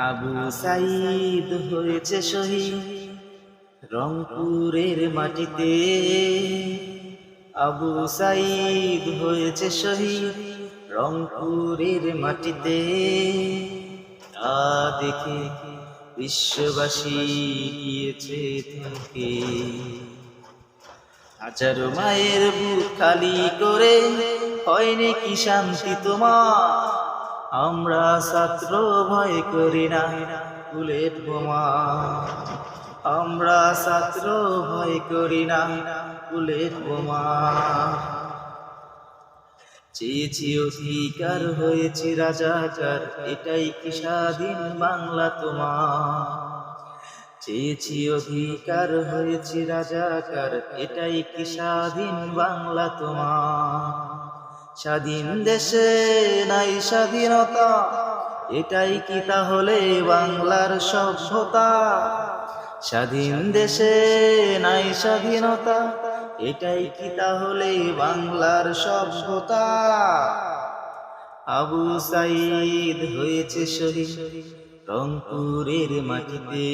আবু সাঈদ হয়েছে শহীদ রংপুরের মাটিতে। আবু সাঈদ হয়েছে শহীদ রংপুরের মাটিতে। তা দেখে বিশ্ববাসী গিয়েছে থমকে। হাজারো মায়ের বুক খালি করে হয়নি কি শান্তি তোমার? আমরা ছাত্র ভয় করি না বুলেট বোমা। আমরা ছাত্র ভয় করি না বুলেট বোমা। চেয়েছি অধিকার হয়েছি রাজাকার, এটাই কি স্বাধীন বাংলা তোমার? চেয়েছি অধিকার হয়েছি রাজাকার, এটাই কি স্বাধীন বাংলা তোমার? স্বাধীন দেশে নাই স্বাধীনতা, এটাই কি তাহলে বাংলার সভ্যতা? স্বাধীন দেশে নাই স্বাধীনতা, এটাই কি তাহলে বাংলার সভ্যতা? আবু সাঈদ হয়েছে শহীদ রংপুরের মাটিতে।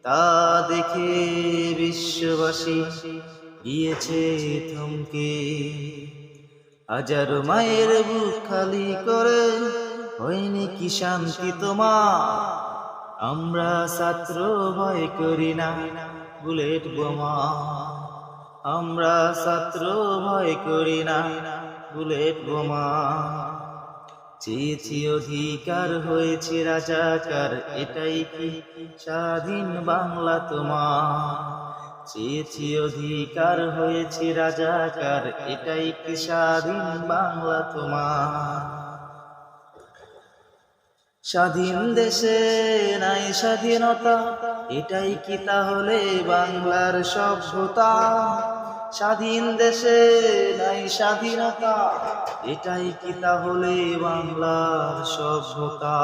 তা দেখে বিশ্ববাসী গিয়েছে থমকে। হাজারো মায়ের বুক খালি করে হয়নি কি শান্তি তোমার? আমরা ছাত্র ভয় করি না বুলেট বোমা। আমরা ছাত্র ভয় করি না বুলেট বোমা। চেয়েছি অধিকার হয়েছি রাজাকার, এটাই কি স্বাধীন বাংলা তোমার? চেয়েছি অধিকার হয়েছি রাজাকার, এটাই কি স্বাধীন বাংলা তোমার? স্বাধীন দেশে নাই স্বাধীনতা, এটাই কি তাহলে বাংলার সভ্যতা? স্বাধীন দেশে নাই স্বাধীনতা, এটাই কি তাহলে বাংলার সভ্যতা?